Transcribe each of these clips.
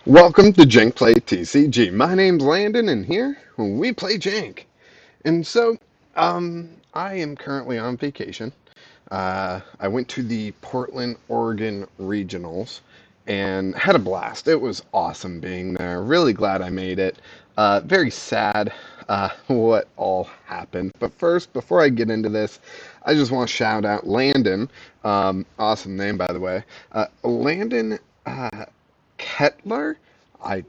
Welcome to Jank Play TCG. My name's Landon, and here we play Jank. And so, I am currently on vacation. I went to the Portland, Oregon regionals and had a blast. It was awesome being there. Really glad I made it. Very sad what all happened. But first, before I get into this, I just want to shout out Landon. Awesome name, by the way. Landon Kettler. I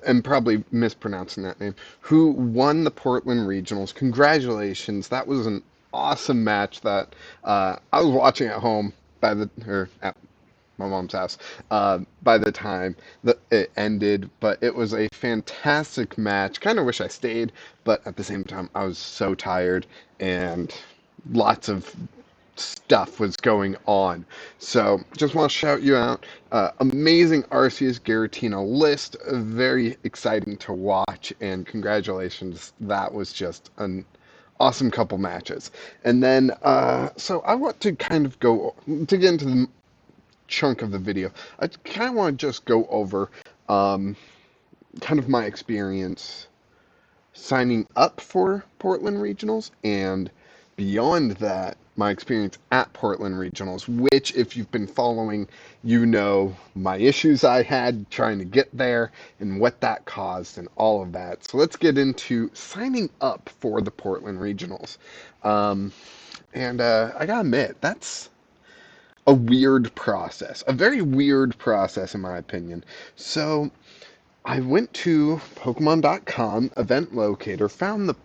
am probably mispronouncing that name, who won the Portland Regionals. Congratulations. That was an awesome match that I was watching at home or at my mom's house by the time that it ended, but it was a fantastic match. Kind of wish I stayed, but at the same time, I was so tired and lots of stuff was going on. So just want to shout you out. Amazing Arceus Giratina list. Very exciting to watch, and congratulations. That was just an awesome couple matches. And then, so I want to kind of go to get into the chunk of the video. I kind of want to just go over kind of my experience signing up for Portland Regionals, and beyond that, my experience at Portland Regionals, which, if you've been following, you know my issues I had trying to get there and what that caused and all of that. So let's get into signing up for the Portland Regionals. And I gotta admit, that's a weird process, a very weird process, in my opinion. So I went to Pokemon.com event locator, found the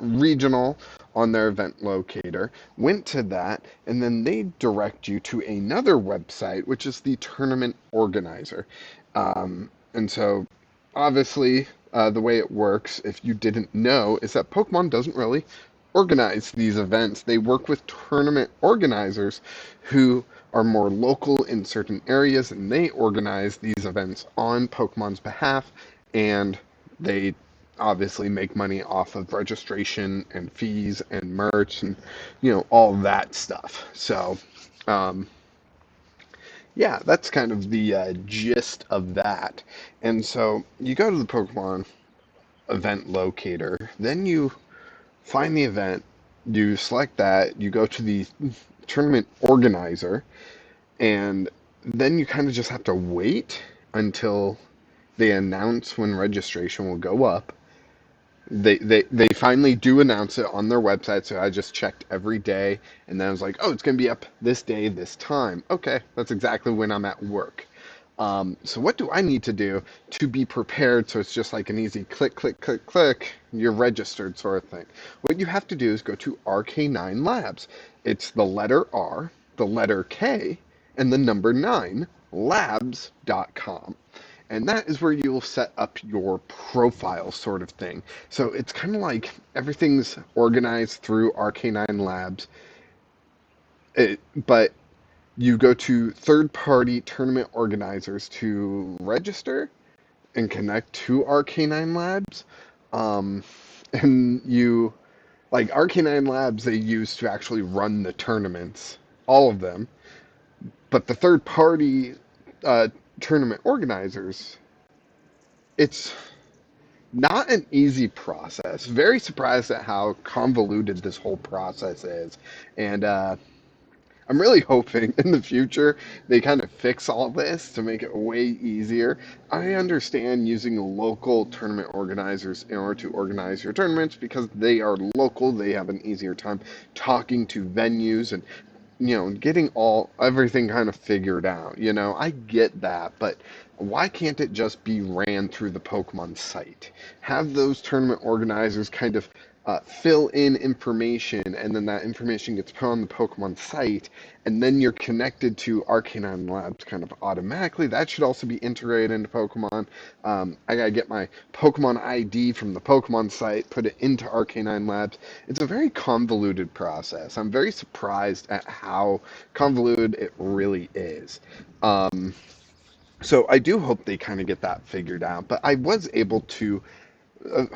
regional on their event locator, went to that, and then they direct you to another website, which is the tournament organizer. And so, obviously, the way it works, if you didn't know, is that Pokemon doesn't really organize these events. They work with tournament organizers who are more local in certain areas, and they organize these events on Pokemon's behalf, and they obviously make money off of registration and fees and merch and all that stuff. So um, yeah, that's kind of the gist of that. And so you go to the Pokemon event locator, then you find the event, you select that, you go to the tournament organizer, and then you kind of just have to wait until they announce when registration will go up. They finally do announce it on their website, so I just checked every day, and then I was like, oh, it's going to be up this day, this time. Okay, that's exactly when I'm at work. So what do I need to do to be prepared so it's just like an easy click, click, click, click, you're registered sort of thing? What you have to do is go to RK9 Labs. It's the letter R, the letter K, and the number 9, labs.com. And that is where you'll set up your profile sort of thing. So it's kind of like everything's organized through RK9 Labs, but you go to third-party tournament organizers to register and connect to RK9 Labs. Um, and like RK9 Labs, they use to actually run the tournaments, all of them. But the third-party uh, tournament organizers, it's not an easy process. Very surprised at how convoluted this whole process is. And I'm really hoping in the future they kind of fix all this to make it way easier. I understand using local tournament organizers in order to organize your tournaments because they are local, they have an easier time talking to venues and getting everything kind of figured out. I get that, but why can't it just be ran through the Pokemon site? Have those tournament organizers kind of fill in information, and then that information gets put on the Pokemon site, and then you're connected to Arcanine Labs kind of automatically. That should also be integrated into Pokemon. I gotta get my Pokemon ID from the Pokemon site, put it into Arcanine Labs. It's a very convoluted process. I'm very surprised at how convoluted it really is. So I do hope they kind of get that figured out. But I was able to uh,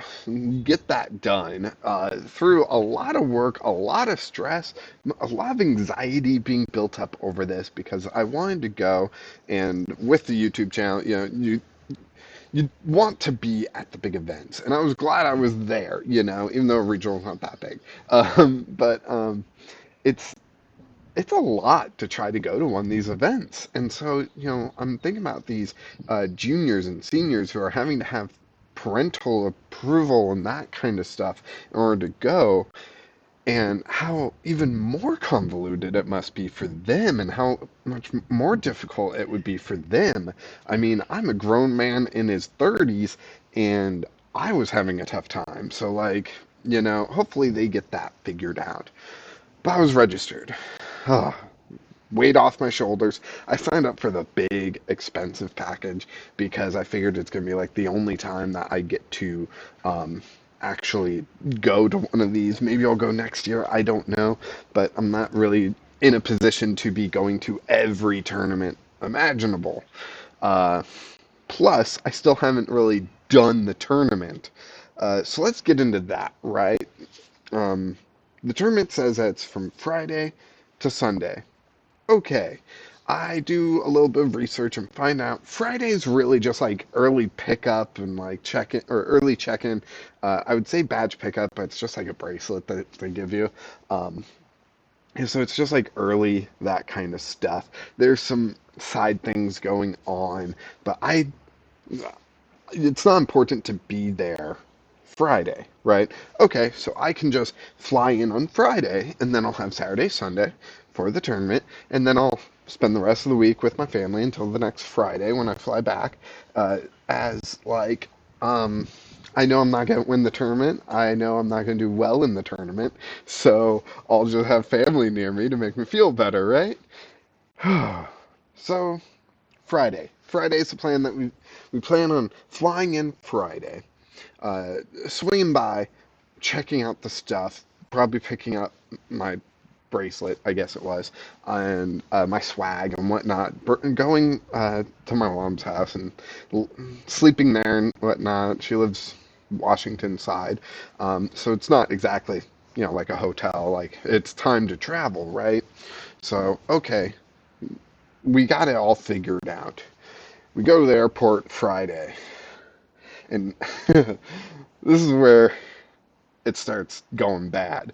get that done through a lot of work, a lot of stress, a lot of anxiety being built up over this because I wanted to go and with the YouTube channel, you want to be at the big events, and I was glad I was there, even though regional's not that big. But it's it's a lot to try to go to one of these events. And so, I'm thinking about these juniors and seniors who are having to have parental approval and that kind of stuff in order to go, and how even more convoluted it must be for them, and how much more difficult it would be for them. I mean, I'm a grown man in his 30s, and I was having a tough time. So, like, hopefully they get that figured out. But I was registered. Weight off my shoulders. I signed up for the big, expensive package because I figured it's going to be like the only time that I get to actually go to one of these. Maybe I'll go next year. I don't know. But I'm not really in a position to be going to every tournament imaginable. Uh, Plus, I still haven't really done the tournament. So let's get into that, right? Um, the tournament says that it's from Friday to Sunday. Okay. I do a little bit of research and find out Friday is really just like early pickup and like check in or early check in. I would say badge pickup, but it's just like a bracelet that they give you. Um, and so it's just like early, that kind of stuff. There's some side things going on, but it's not important to be there Friday, right? Okay, so I can just fly in on Friday, and then I'll have Saturday, Sunday for the tournament, and then I'll spend the rest of the week with my family until the next Friday when I fly back. As like, um, I know I'm not going to win the tournament. I know I'm not going to do well in the tournament, so I'll just have family near me to make me feel better, right? So Friday. Friday's the plan that we plan on flying in Friday, uh, swinging by, checking out the stuff, probably picking up my bracelet, I guess it was, and my swag and whatnot, going to my mom's house and sleeping there and whatnot. She lives Washington side, so it's not exactly, like a hotel. Like, it's time to travel, right? So, okay, we got it all figured out. We go to the airport Friday, and this is where it starts going bad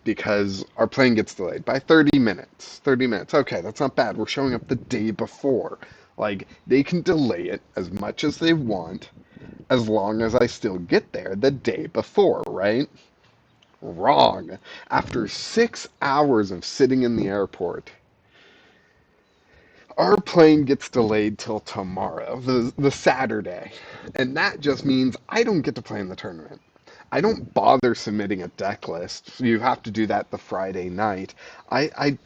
because our plane gets delayed by 30 minutes. 30 minutes. Okay, that's not bad. We're showing up the day before. Like, they can delay it as much as they want as long as I still get there the day before, right? Wrong. After 6 hours of sitting in the airport, our plane gets delayed till tomorrow, the Saturday. And that just means I don't get to play in the tournament. I don't bother submitting a deck list. You have to do that the Friday night. I I,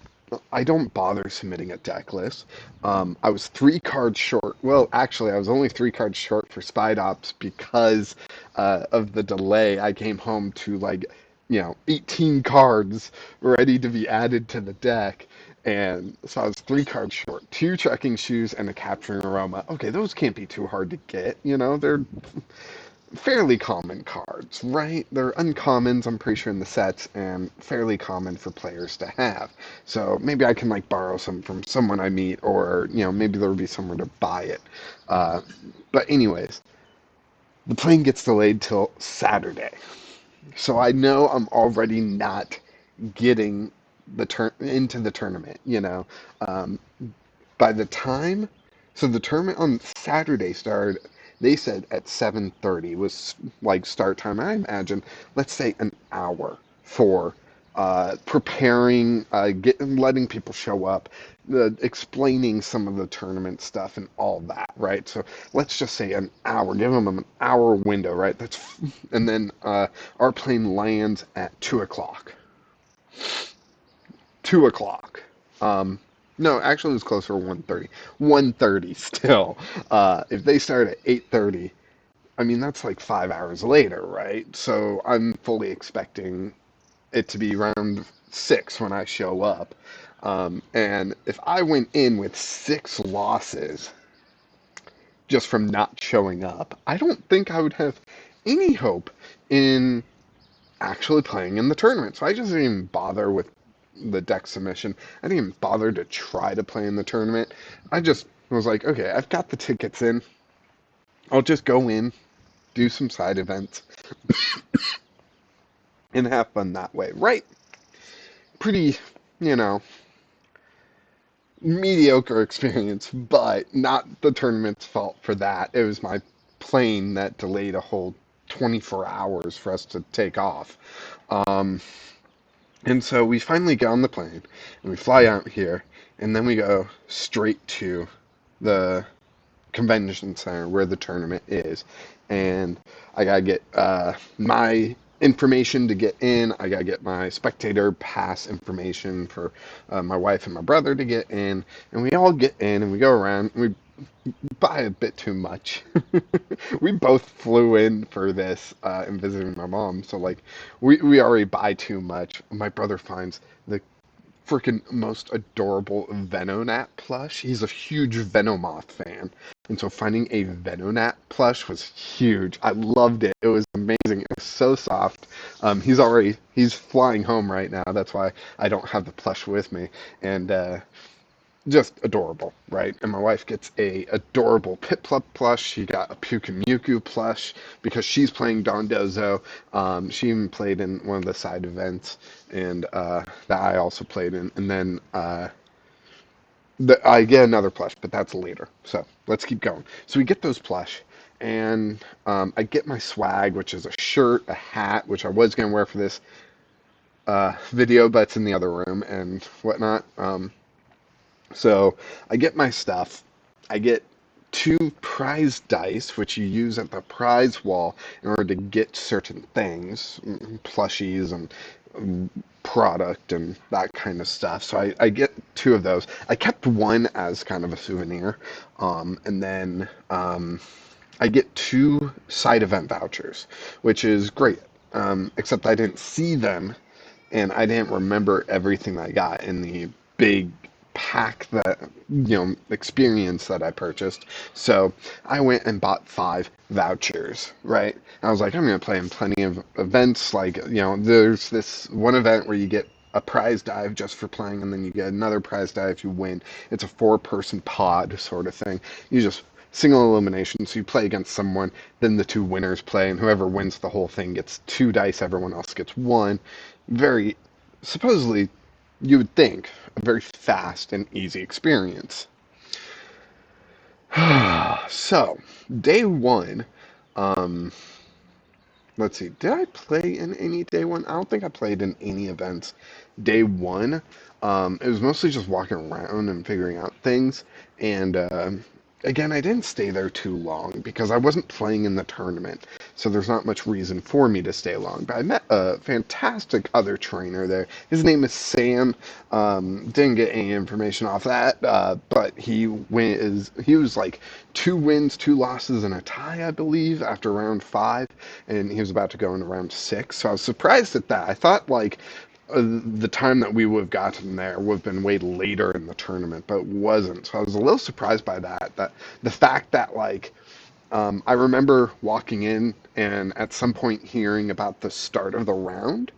I don't bother submitting a deck list. I was 3 cards short. Well, actually, I was only 3 cards short for Spide Ops because of the delay. I came home to like, 18 cards ready to be added to the deck. And so I was 3 cards short. Two trekking shoes and a capturing aroma. Okay, those can't be too hard to get. They're fairly common cards, right? They're uncommons, I'm pretty sure, in the sets, and fairly common for players to have. So maybe I can like borrow some from someone I meet, or maybe there would be somewhere to buy it. Uh, but anyways, the plane gets delayed till Saturday, so I know I'm already not getting into the tournament. Um, by the time, so the tournament on Saturday started, they said at 7:30 was like start time. I imagine, let's say an hour for preparing, letting people show up, explaining some of the tournament stuff and all that, right? So let's just say an hour. Give them an hour window, right? And then our plane lands at 2 o'clock. 2 o'clock. Um, no, actually, it was closer to 1:30. 1:30 still. If they start at 8:30, I mean that's like 5 hours later, right? So I'm fully expecting it to be around 6 when I show up. And if I went in with 6 losses just from not showing up, I don't think I would have any hope in actually playing in the tournament. So I just didn't even bother with the deck submission. I didn't even bother to try to play in the tournament. I just was like, okay, I've got the tickets in. I'll just go in, do some side events, and have fun that way. Right? Pretty, you know, mediocre experience, but not the tournament's fault for that. It was my plane that delayed a whole 24 hours for us to take off. Um, and so we finally get on the plane and we fly out here, and then we go straight to the convention center where the tournament is. And I gotta get my information to get in. I gotta get my spectator pass information for my wife and my brother to get in. And we all get in and we go around. And we buy a bit too much. We both flew in for this and visiting my mom. So like we already buy too much. My brother finds the freaking most adorable Venonat plush. He's a huge Venomoth fan. And so finding a Venonat plush was huge. I loved it. It was amazing. It was so soft. He's flying home right now. That's why I don't have the plush with me. And just adorable, right? And my wife gets a adorable Piplup plush. She got a Pukemukwu plush because she's playing Dondozo. She even played in one of the side events, and that I also played in. And then I get another plush, but that's later. So let's keep going. So we get those plush, and I get my swag, which is a shirt, a hat, which I was going to wear for this video, but it's in the other room and whatnot. So I get my stuff. I get two prize dice, which you use at the prize wall in order to get certain things, plushies and product and that kind of stuff. So I get two of those. I kept one as kind of a souvenir. And then I get two side event vouchers, which is great. Except I didn't see them and I didn't remember everything I got in the big pack that experience that I purchased. So I went and bought 5 vouchers, right? I was like, I'm gonna play in plenty of events. Like, there's this one event where you get a prize dive just for playing, and then you get another prize dive if you win. It's a 4-person pod sort of thing. You just single elimination, so you play against someone, then the 2 winners play, and whoever wins the whole thing gets 2 dice, everyone else gets 1. Very, supposedly, you would think, a very fast and easy experience. So, day 1, um, let's see, did I play in any day 1? I don't think I played in any events day 1. It was mostly just walking around and figuring out things, and again, I didn't stay there too long because I wasn't playing in the tournament, so there's not much reason for me to stay long. But I met a fantastic other trainer there. His name is Sam. Didn't get any information off that, but he was like 2 wins, 2 losses, and a tie, I believe, after round 5, and he was about to go into round 6. So I was surprised at that. I thought like the time that we would have gotten there would have been way later in the tournament, but it wasn't. So I was a little surprised by that. That the fact that like I remember walking in and at some point hearing about the start of the round,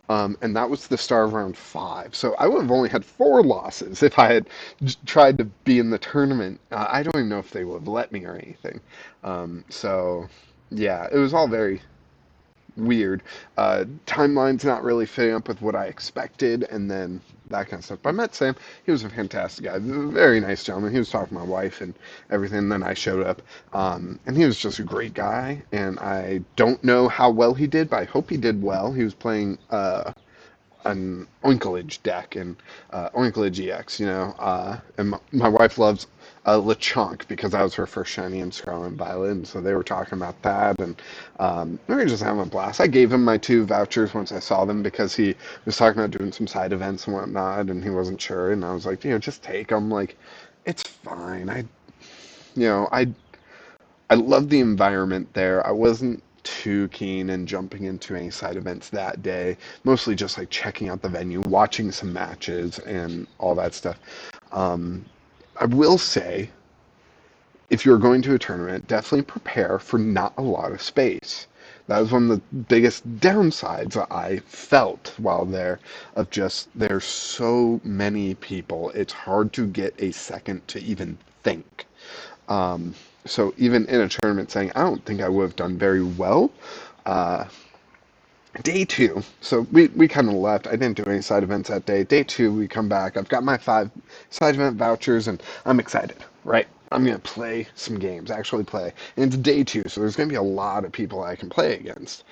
and that was the start of round 5. So I would have only had 4 losses if I had tried to be in the tournament. I don't even know if they would have let me or anything. So yeah, it was all very weird. Timeline's not really fitting up with what I expected, and then that kind of stuff. But I met Sam. He was a fantastic guy, very nice gentleman. He was talking to my wife and everything. And then I showed up, and he was just a great guy. And I don't know how well he did, but I hope he did well. He was playing an Oinklage deck and Oinklage EX, and my wife loves Lechonk because that was her first shiny in Scarlet and Violet, and so they were talking about that, and we were just having a blast. I gave him my 2 vouchers once I saw them because he was talking about doing some side events and whatnot, and he wasn't sure, and I was like, just take them. Like, it's fine. I love the environment there. I wasn't too keen in jumping into any side events that day. Mostly just like checking out the venue, watching some matches, and all that stuff. I will say, if you're going to a tournament, definitely prepare for not a lot of space. That was one of the biggest downsides I felt while there, of just there's so many people. It's hard to get a second to even think. Um, so even in a tournament saying, I don't think I would have done very well. Uh, Day two, so we kind of left. I didn't do any side events that day. Day two, we come back. I've got my 5 side event vouchers, and I'm excited, right? I'm going to play some games, actually play. And it's day two, so there's going to be a lot of people I can play against,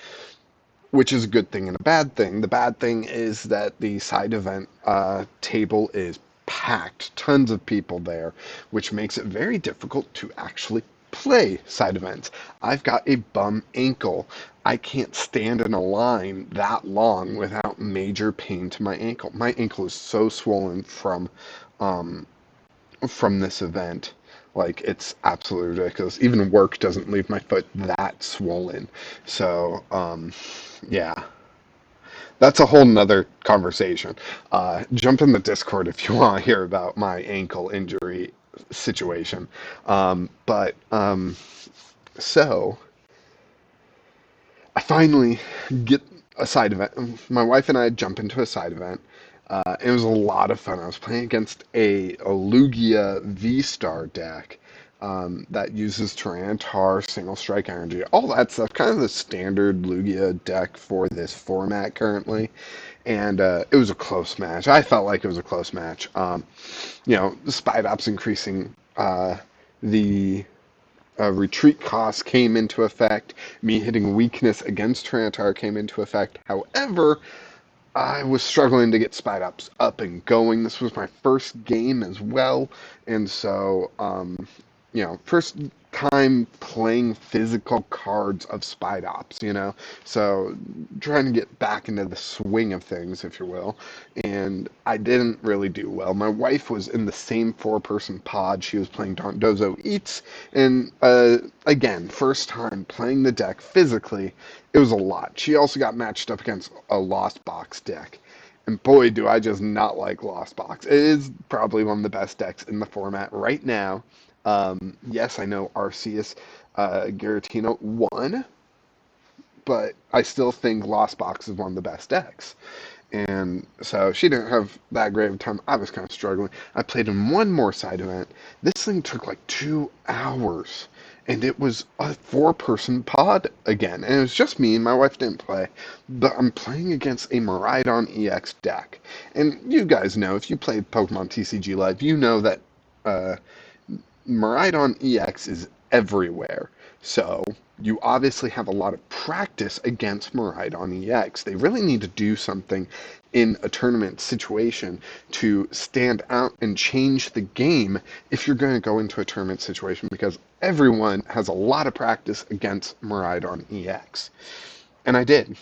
which is a good thing and a bad thing. The bad thing is that the side event table is packed, tons of people there, which makes it very difficult to actually play side events. I've got a bum ankle. I can't stand in a line that long without major pain to my ankle. My ankle is so swollen um, from this event. Like, it's absolutely ridiculous. Even work doesn't leave my foot that swollen. So, yeah, that's a whole nother conversation. Jump in the Discord if you want to hear about my ankle injury situation. So I finally get a side event. My wife and I jump into a side event. It was a lot of fun. I was playing against a Lugia V-Star deck that uses Tyranitar, Single Strike Energy, all that stuff. Kind of the standard Lugia deck for this format currently. And it was a close match. I felt like it was a close match. The Spide Ops increasing the retreat cost came into effect. Me hitting weakness against Tyranitar came into effect. However, I was struggling to get Spide Ops up and going. This was my first game as well, and so first time playing physical cards of Spide Ops. So trying to get back into the swing of things, if you will, and I didn't really do well. My wife was in the same 4-person pod. She was playing Dozo Eats, and again, first time playing the deck physically, it was a lot. She also got matched up against a Lost Box deck. And boy, do I just not like Lost Box. It is probably one of the best decks in the format right now. Yes, I know Arceus Giratina won, but I still think Lost Box is one of the best decks. And so she didn't have that great of a time. I was kind of struggling. I played in one more side event. This thing took like 2 hours. And it was a 4-person pod again. And it was just me, and my wife didn't play. But I'm playing against a Miraidon EX deck. And you guys know, if you played Pokemon TCG Live, you know that uh, Miraidon EX is everywhere. So you obviously have a lot of practice against Miraidon EX. They really need to do something in a tournament situation to stand out and change the game if you're going to go into a tournament situation, because everyone has a lot of practice against Miraidon EX. And I did.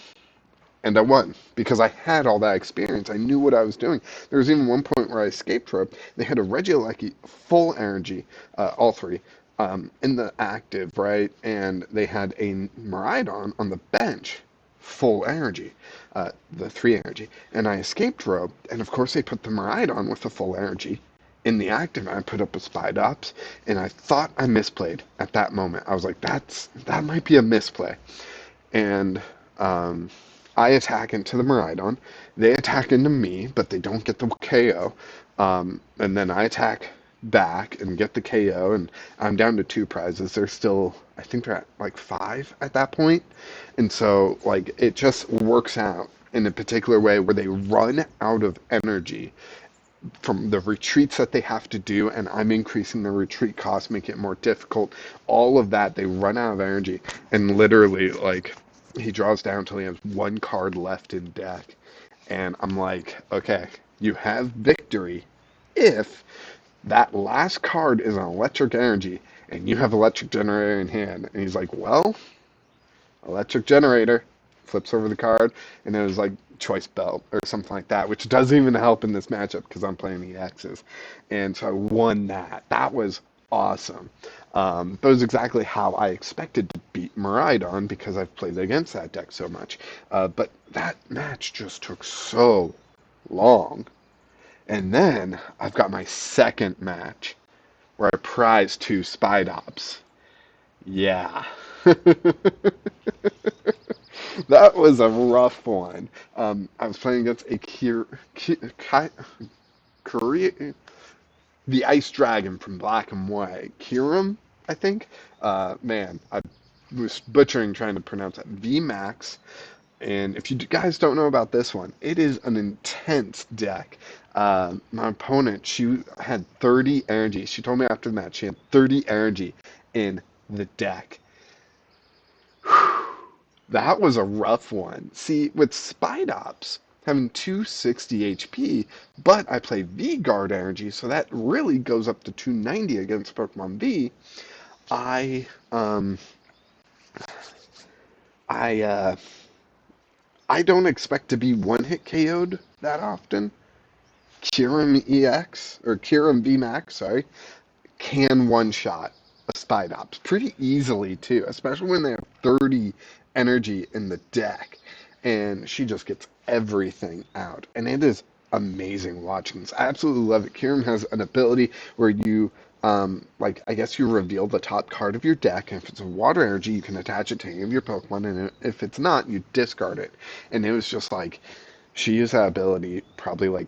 And I won because I had all that experience. I knew what I was doing. There was even one point where I escaped rope. They had a Regieleki full energy, all three, in the active, right? And they had a Miraidon on the bench, full energy, the 3 energy. And I escaped rope, and of course they put the Miraidon with the full energy in the active. And I put up a Spide Ops, and I thought I misplayed at that moment. I was like, that might be a misplay. And I attack into the Miraidon. They attack into me, but they don't get the KO. And then I attack back and get the KO, and I'm down to 2 prizes. They're still, I think they're at like 5 at that point. And so, like, it just works out in a particular way where they run out of energy from the retreats that they have to do, and I'm increasing the retreat cost, making it more difficult. All of that, they run out of energy, and literally, like, he draws down until he has 1 card left in deck. And I'm like, okay, you have victory if that last card is an electric energy, and you have electric generator in hand. And he's like, well, electric generator, flips over the card, and it was like choice belt or something like that, which doesn't even help in this matchup because I'm playing the X's. And so I won that. That was awesome. That was exactly how I expected to beat Miraidon because I've played against that deck so much. But that match just took so long. And then I've got my second match where I prize 2 Spide Ops. Yeah. That was a rough one. I was playing against a Korea, the Ice Dragon from Black and White, Kirim, I think. Man, I was butchering trying to pronounce that. VMAX. And if you guys don't know about this one, it is an intense deck. My opponent, she had 30 energy. She told me after the match she had 30 energy in the deck. That was a rough one. See, with Spite Ops having 260 HP, but I play V Guard energy, so that really goes up to 290 against Pokemon V. I um I I don't expect to be one hit KO'd that often. Kirim EX or Kirim VMAX, sorry, can one shot a Spite Ops pretty easily too, especially when they have 30 energy in the deck. And she just gets everything out. And it is amazing watching this. I absolutely love it. Kieran has an ability where you like I guess you reveal the top card of your deck, and if it's a water energy, you can attach it to any of your Pokemon, and if it's not, you discard it. And it was just like she used that ability probably like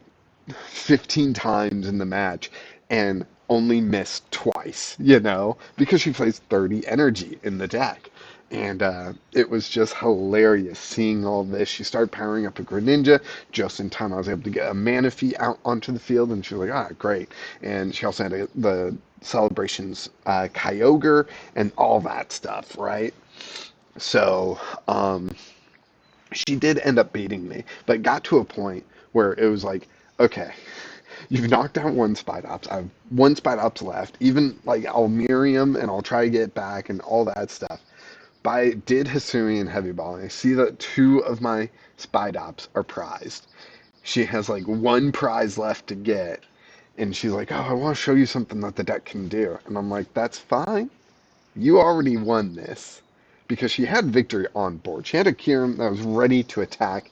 15 times in the match and only missed twice, because she plays 30 energy in the deck. And it was just hilarious seeing all this. She started powering up a Greninja just in time. I was able to get a Manaphy out onto the field, and she was like, ah, great. And she also had the Celebrations Kyogre and all that stuff, right? So, she did end up beating me, but it got to a point where it was like, okay, you've knocked out one Spite Ops. I have one Spite Ops left. Even like I'll Miriam and I'll try to get it back and all that stuff. But I did Hisuian Heavy Ball, and I see that two of my Spite Ops are prized. She has like one prize left to get, and she's like, "Oh, I want to show you something that the deck can do." And I'm like, "That's fine. You already won this." Because she had victory on board. She had a Kieran that was ready to attack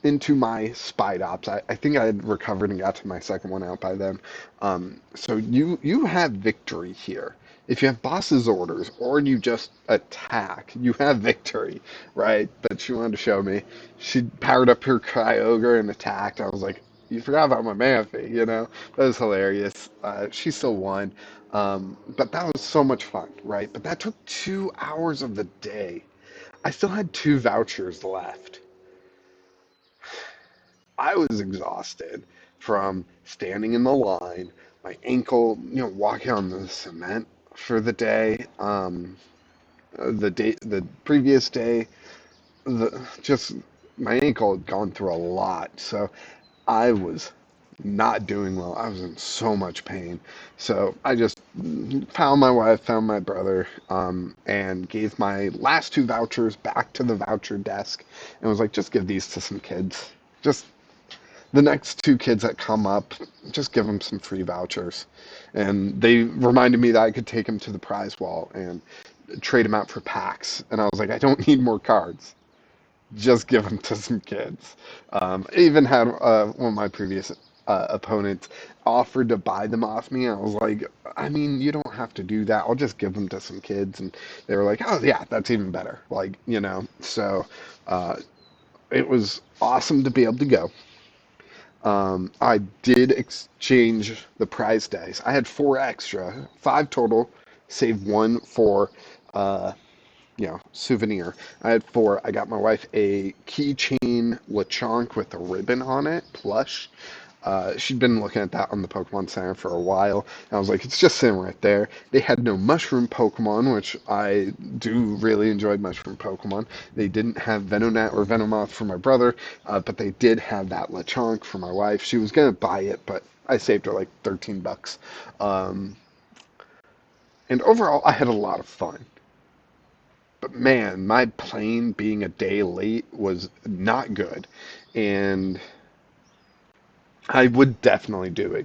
into my Spite Ops. I think I had recovered and got to my second one out by then. So you have victory here. If you have boss's orders or you just attack, you have victory, right? That she wanted to show me. She powered up her Kyogre and attacked. I was like, you forgot about my Manaphy, That was hilarious. She still won. But that was so much fun, right? But that took 2 hours of the day. I still had two vouchers left. I was exhausted from standing in the line, my ankle, walking on the cement for the day, the previous day, just my ankle had gone through a lot, so I was not doing well. I was in so much pain, so I just found my wife, found my brother, and gave my last two vouchers back to the voucher desk, and was like, just give these to some kids. Just the next two kids that come up, just give them some free vouchers. And they reminded me that I could take them to the prize wall and trade them out for packs. And I was like, I don't need more cards. Just give them to some kids. I even had one of my previous opponents offered to buy them off me. I was like, I mean, you don't have to do that. I'll just give them to some kids. And they were like, oh, yeah, that's even better. So it was awesome to be able to go. I did exchange the prize dice. I had four extra, five total, save one for, uh, souvenir. I had four. I got my wife a keychain Lechonk with a ribbon on it, plush. She'd been looking at that on the Pokemon Center for a while. And I was like, it's just sitting right there. They had no mushroom Pokemon, which I do really enjoy mushroom Pokemon. They didn't have Venonat or Venomoth for my brother, but they did have that Lechonk for my wife. She was going to buy it, but I saved her like 13 bucks. Um, and overall, I had a lot of fun. But man, my plane being a day late was not good. And I would definitely do it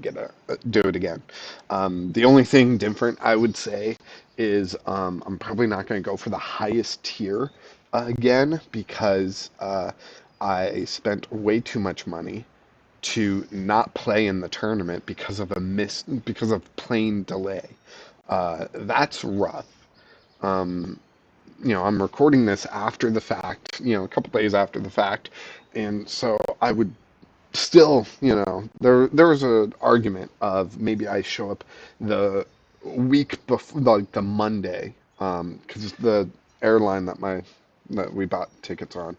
again. The only thing different I would say is I'm probably not going to go for the highest tier again because I spent way too much money to not play in the tournament because of plane delay. That's rough. Um, I'm recording this after the fact, a couple days after the fact, and so I would still, there was an argument of maybe I show up the week before, like the Monday, because the airline that we bought tickets on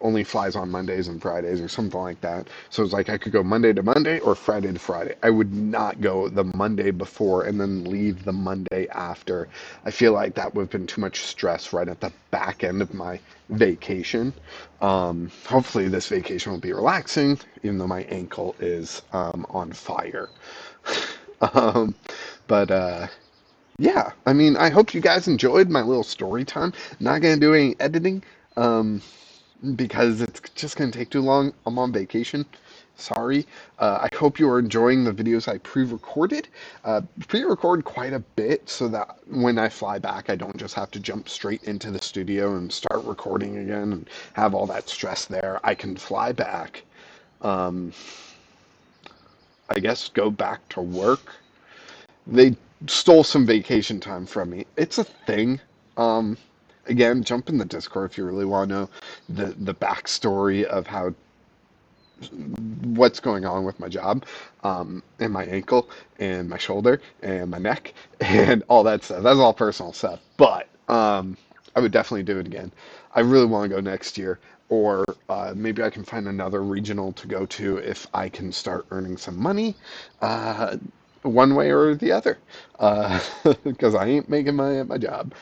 only flies on Mondays and Fridays or something like that. So it's like I could go Monday to Monday or Friday to Friday. I would not go the Monday before and then leave the Monday after. I feel like that would have been too much stress right at the back end of my vacation. Hopefully, this vacation will be relaxing, even though my ankle is on fire. um, but yeah, I mean, I hope you guys enjoyed my little story time. Not gonna do any editing because it's just gonna take too long. I'm on vacation. Sorry. I hope you are enjoying the videos I pre-recorded. Pre-record quite a bit so that when I fly back, I don't just have to jump straight into the studio and start recording again and have all that stress there. I can fly back, um, I guess go back to work. They stole some vacation time from me. It's a thing. Um, Again, jump in the Discord if you really want to know the backstory of how what's going on with my job, and my ankle and my shoulder and my neck and all that stuff. That's all personal stuff. But I would definitely do it again. I really want to go next year, or maybe I can find another regional to go to if I can start earning some money, uh, one way or the other, because I ain't making my job.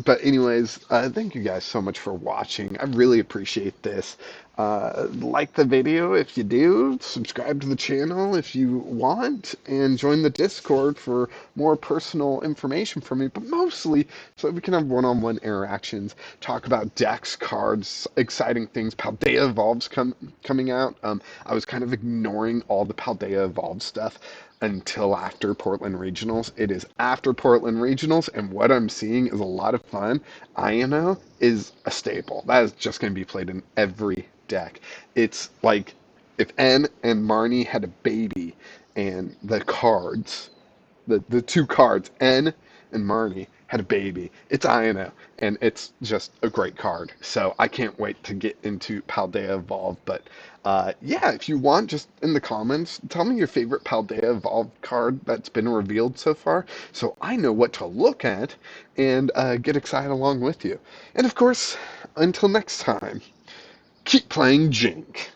But anyways, thank you guys so much for watching. I really appreciate this. Like the video if you do, subscribe to the channel if you want, and join the Discord for more personal information from me, but mostly so that we can have one-on-one interactions, talk about decks, cards, exciting things. Paldea Evolved's coming out. I was kind of ignoring all the Paldea Evolved stuff until after Portland Regionals. It is after Portland Regionals, and what I'm seeing is a lot of fun. INO is a staple. That is just going to be played in every deck. It's like if N and Marnie had a baby, and the cards, the two cards, N and Marnie, had a baby. It's INO, and it's just a great card. So I can't wait to get into Paldea Evolved. But yeah, if you want, just in the comments, tell me your favorite Paldea Evolved card that's been revealed so far, so I know what to look at and get excited along with you. And of course, until next time, keep playing Jank.